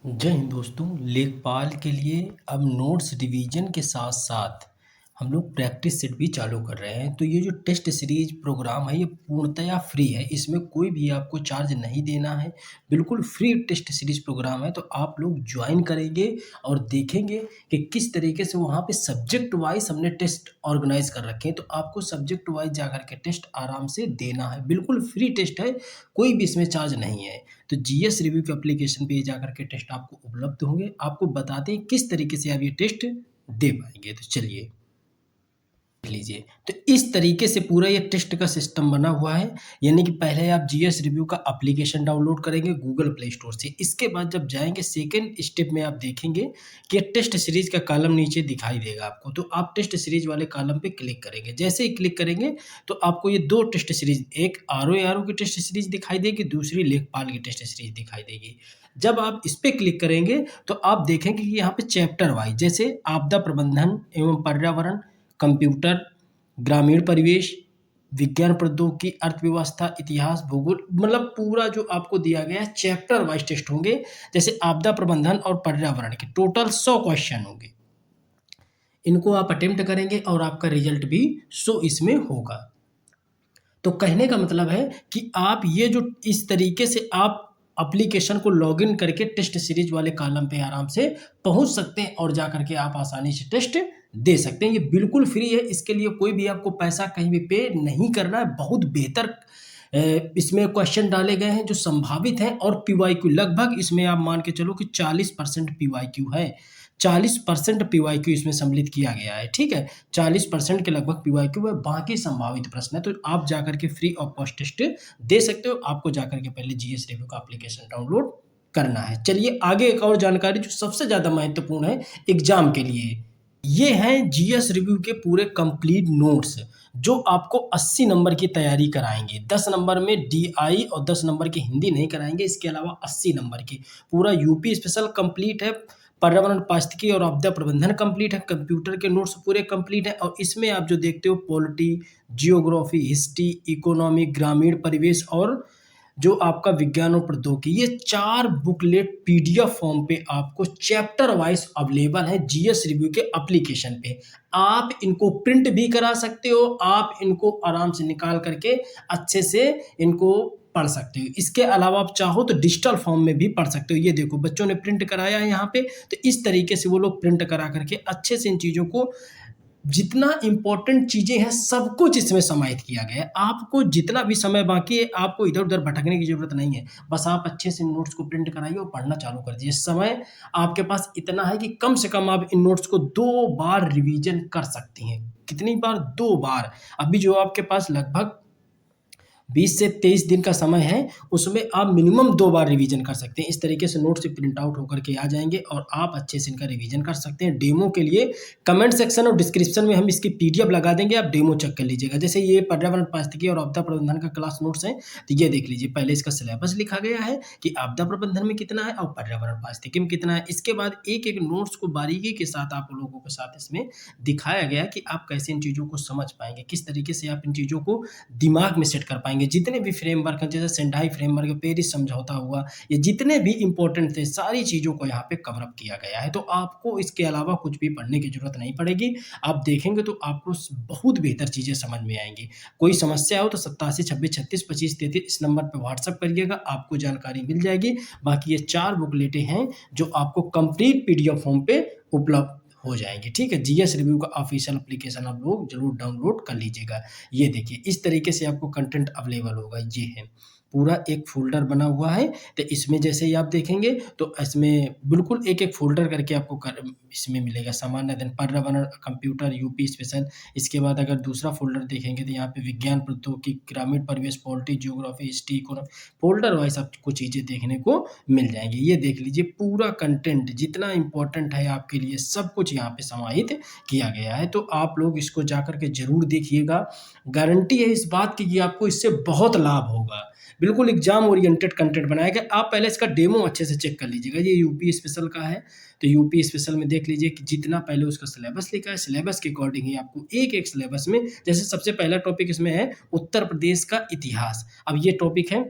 जय हिंद दोस्तों। लेखपाल के लिए अब नोट्स रिवीजन के साथ साथ हम लोग प्रैक्टिस सेट भी चालू कर रहे हैं। तो ये जो टेस्ट सीरीज प्रोग्राम है ये पूर्णतया फ्री है, इसमें कोई भी आपको चार्ज नहीं देना है। बिल्कुल फ्री टेस्ट सीरीज प्रोग्राम है, तो आप लोग ज्वाइन करेंगे और देखेंगे कि किस तरीके से वहाँ पे सब्जेक्ट वाइज हमने टेस्ट ऑर्गेनाइज कर रखे हैं। तो आपको सब्जेक्ट वाइज जाकर के टेस्ट आराम से देना है। बिल्कुल फ्री टेस्ट है, कोई भी इसमें चार्ज नहीं है। तो जीएस रिव्यू के एप्लीकेशन पे जाकर के टेस्ट आपको उपलब्ध होंगे। आपको बताते हैं किस तरीके से आप ये टेस्ट दे पाएंगे। तो चलिए देख लीजिए। तो इस तरीके से पूरा ये टेस्ट का सिस्टम बना हुआ है। यानी कि पहले आप जीएस रिव्यू का एप्लीकेशन डाउनलोड करेंगे गूगल प्ले स्टोर से। इसके बाद जब जाएंगे सेकेंड स्टेप में आप देखेंगे कि टेस्ट सीरीज का कॉलम नीचे दिखाई देगा आपको। तो आप टेस्ट सीरीज वाले कॉलम पे क्लिक करेंगे। जैसे ही क्लिक करेंगे तो आपको ये दो टेस्ट सीरीज, एक आर की टेस्ट सीरीज दिखाई देगी, दूसरी लेखपाल की टेस्ट सीरीज दिखाई देगी। जब आप इस पे क्लिक करेंगे तो आप देखेंगे कि यहाँ पे चैप्टर वाइज, जैसे आपदा प्रबंधन एवं पर्यावरण, कंप्यूटर, ग्रामीण परिवेश, विज्ञान प्रौद्योगिकी, अर्थव्यवस्था, इतिहास, भूगोल, मतलब पूरा जो आपको दिया गया है चैप्टर वाइज टेस्ट होंगे। जैसे आपदा प्रबंधन और पर्यावरण के टोटल 100 क्वेश्चन होंगे। इनको आप अटेम्प्ट करेंगे और आपका रिजल्ट भी शो इसमें होगा। तो कहने का मतलब है कि आप ये जो इस तरीके से आप एप्लीकेशन को लॉगिन करके टेस्ट सीरीज वाले कॉलम पे आराम से पहुंच सकते हैं और जा करके आप आसानी से टेस्ट दे सकते हैं। ये बिल्कुल फ्री है, इसके लिए कोई भी आपको पैसा कहीं भी पे नहीं करना है। बहुत बेहतर इसमें क्वेश्चन डाले गए हैं जो संभावित हैं, और पीवाईक्यू लगभग इसमें आप मान के चलो कि 40% पीवाईक्यू है। 40% पीवाईक्यू इसमें सम्मिलित किया गया है। ठीक है, 40% के लगभग पीवाईक्यू है, बाकी संभावित प्रश्न है। तो आप जाकर के फ्री ऑफ कॉस्ट टेस्ट दे सकते हो। आपको जाकर के पहले जीएस रिव्यू का एप्लीकेशन डाउनलोड करना है। चलिए आगे एक और जानकारी जो सबसे ज्यादा महत्वपूर्ण है एग्जाम के लिए, ये हैं जीएस रिव्यू के पूरे कंप्लीट नोट्स जो आपको 80 नंबर की तैयारी कराएंगे। 10 नंबर में डीआई और 10 नंबर की हिंदी नहीं कराएंगे। इसके अलावा 80 नंबर की पूरा यूपी स्पेशल कंप्लीट है, पर्यावरण पारिस्थितिकी और आपदा प्रबंधन कंप्लीट है, कंप्यूटर के नोट्स पूरे कंप्लीट है। और इसमें आप जो देखते हो पॉलिटी, जियोग्राफी, हिस्ट्री, इकोनॉमी, ग्रामीण परिवेश और जो आपका विज्ञान और प्रौद्योगिकी, ये 4 बुकलेट पीडीएफ फॉर्म पे आपको चैप्टर वाइज अवेलेबल है जीएस रिव्यू के एप्लीकेशन पे। आप इनको प्रिंट भी करा सकते हो, आप इनको आराम से निकाल करके अच्छे से इनको पढ़ सकते हो। इसके अलावा आप चाहो तो डिजिटल फॉर्म में भी पढ़ सकते हो। ये देखो बच्चों ने प्रिंट कराया है यहाँ पे, तो इस तरीके से वो लोग प्रिंट करा करके अच्छे से इन चीज़ों को, जितना इम्पोर्टेंट चीज़ें हैं सब कुछ इसमें समाहित किया गया है। आपको जितना भी समय बाकी है आपको इधर-उधर भटकने की ज़रूरत नहीं है। बस आप अच्छे से नोट्स को प्रिंट कराइए और पढ़ना चालू कर दीजिए। समय आपके पास इतना है कि कम से कम आप इन नोट्स को 2 बार रिवीजन कर सकती हैं। कितनी बार? 2 बार। अभी जो आपके पास लगभग 20 से 23 दिन का समय है, उसमें आप मिनिमम 2 बार रिवीजन कर सकते हैं। इस तरीके से नोट से प्रिंट आउट होकर के आ जाएँगे और आप अच्छे से इनका रिवीजन कर सकते हैं। डेमो के लिए कमेंट सेक्शन और डिस्क्रिप्शन में हम इसकी पीडीएफ लगा देंगे, आप डेमो चेक कर लीजिएगा। जैसे ये पर्यावरण पारिस्थितिकी और आपदा प्रबंधन का क्लास नोट्स हैं, तो ये देख लीजिए। पहले इसका सिलेबस लिखा गया है कि आपदा प्रबंधन में कितना है और पर्यावरण पारिस्थितिकी में कितना है। इसके बाद एक-एक नोट्स को बारीकी के साथ आप लोगों के साथ इसमें दिखाया गया है कि आप कैसे इन चीज़ों को समझ पाएँगे, किस तरीके से आप इन चीज़ों को दिमाग में सेट कर पाएँगे। जितने भी फ्रेमवर्क हैं, जैसे सेंडाई फ्रेमवर्क, पेरिस समझौता हुआ, ये जितने भी इम्पोर्टेंट थे सारी चीज़ों को यहाँ पे कवर अप किया गया है। तो आपको इसके अलावा कुछ भी पढ़ने की ज़रूरत नहीं पड़ेगी। आप देखेंगे तो आपको बहुत बेहतर चीज़ें समझ में आएँगी। कोई समस्या हो तो 87 26 36 25 33 इस नंबर पे व्हाट्सएप करिएगा, आपको जानकारी मिल जाएगी। बाकी ये 4 बुकलेटें हैं जो आपको कंप्लीट पीडीएफ फॉर्म पे उपलब्ध हो जाएँगी। ठीक है? जीएस रिव्यू का ऑफ़िशियल एप्लीकेशन आप लोग ज़रूर डाउनलोड कर लीजिएगा। ये देखिए इस तरीके से आपको कंटेंट अवेलेबल होगा। ये है, पूरा एक फ़ोल्डर बना हुआ है। तो इसमें जैसे ही आप देखेंगे तो इसमें बिल्कुल एक-एक फ़ोल्डर करके आपको इसमें मिलेगा। सामान्य अध्ययन, पर्यावरण, कंप्यूटर, यूपी स्पेशल। इसके बाद अगर दूसरा फ़ोल्डर देखेंगे तो यहाँ पे विज्ञान प्रौद्योगिकी, ग्रामीण परिवेश, polity, geography, history, economy, folder wise आपको चीज़ें देखने को मिल जाएँगी। ये देख लीजिए पूरा कंटेंट जितना इम्पोर्टेंट है आपके लिए सब कुछ यहाँ पे समाहित किया गया है। तो आप लोग इसको जाकर के ज़रूर देखिएगा। गारंटी है इस बात की कि आपको इससे बहुत लाभ होगा। बिल्कुल एग्ज़ाम ओरिएंटेड कंटेंट बनाया गया। आप पहले इसका डेमो अच्छे से चेक कर लीजिएगा। ये यूपी स्पेशल का है, तो यूपी स्पेशल में देख लीजिए कि जितना पहले उसका सिलेबस लिखा है, सिलेबस के अकॉर्डिंग ही आपको एक-एक सिलेबस में, जैसे सबसे पहला टॉपिक इसमें है उत्तर प्रदेश का इतिहास। अब ये टॉपिक है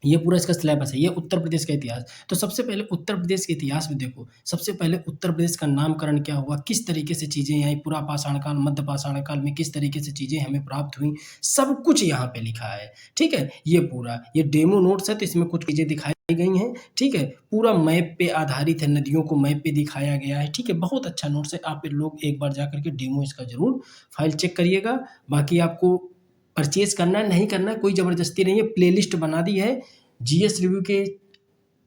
ये पूरा इसका सिलेबस है, ये उत्तर प्रदेश का इतिहास। तो सबसे पहले उत्तर प्रदेश के इतिहास में देखो, सबसे पहले उत्तर प्रदेश का नामकरण क्या हुआ, किस तरीके से चीज़ें आई, पूरा पाषाण काल, मध्य पाषाण काल में किस तरीके से चीज़ें हमें प्राप्त हुईं, सब कुछ यहाँ पे लिखा है, ठीक है? ये पूरा, ये डेमो नोट्स है तो इसमें कुछ चीज़ें दिखाई गई हैं, ठीक है? पूरा मैप पे आधारित है, नदियों को मैप पे दिखाया गया है, ठीक है? बहुत अच्छा नोट्स है, आप लोग एक बार जा कर के डेमो इसका ज़रूर फाइल चेक करिएगा। बाकी आपको परचेज़ करना है, नहीं करना है, कोई ज़बरदस्ती नहीं है, प्लेलिस्ट बना दी है। जीएस रिव्यू के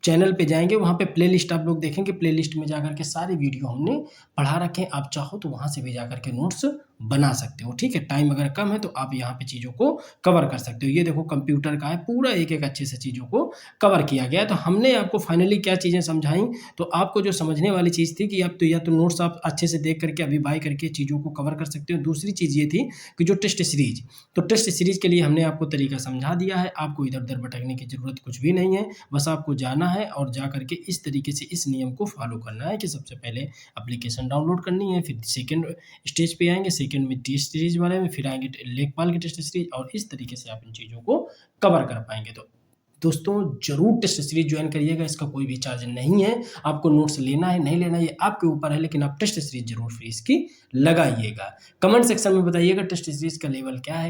चैनल पे जाएँगे, वहाँ पे प्लेलिस्ट आप लोग देखेंगे, प्लेलिस्ट में जाकर के सारे वीडियो हमने पढ़ा रखे हैं। आप चाहो तो वहाँ से भी जाकर के नोट्स बना सकते हो, ठीक है? टाइम अगर कम है तो आप यहाँ पे चीज़ों को कवर कर सकते हो। ये देखो कंप्यूटर का है, पूरा एक-एक अच्छे से चीज़ों को कवर किया गया है। तो हमने आपको फाइनली क्या चीज़ें समझाई, तो आपको जो समझने वाली चीज़ थी कि आप तो या तो नोट्स आप अच्छे से देख करके अभी बाय करके चीज़ों को कवर कर सकते हो। दूसरी चीज़ ये थी कि जो टेस्ट सीरीज़, तो टेस्ट सीरीज़ के लिए हमने आपको तरीका समझा दिया है, आपको इधर-उधर भटकने की ज़रूरत कुछ भी नहीं है। बस आपको जाना है और जा कर के इस तरीके से इस नियम को फ़ॉलो करना है कि सबसे पहले एप्लीकेशन डाउनलोड करनी है, फिर सेकंड स्टेज पे आएँगे, सेकंड में टेस्ट सीरीज़ वाले में, फिर आएँगे लेखपाल की टेस्ट सीरीज़ और इस तरीके से आप इन चीज़ों को कवर कर पाएँगे। तो दोस्तों ज़रूर टेस्ट सीरीज़ जॉइन करिएगा, इसका कोई भी चार्ज नहीं है। आपको नोट्स लेना है, नहीं लेना है, ये आपके ऊपर है, लेकिन आप टेस्ट सीरीज़ ज़रूर फीस की लगाइएगा। कमेंट सेक्शन में बताइएगा टेस्ट सीरीज़ का लेवल क्या है?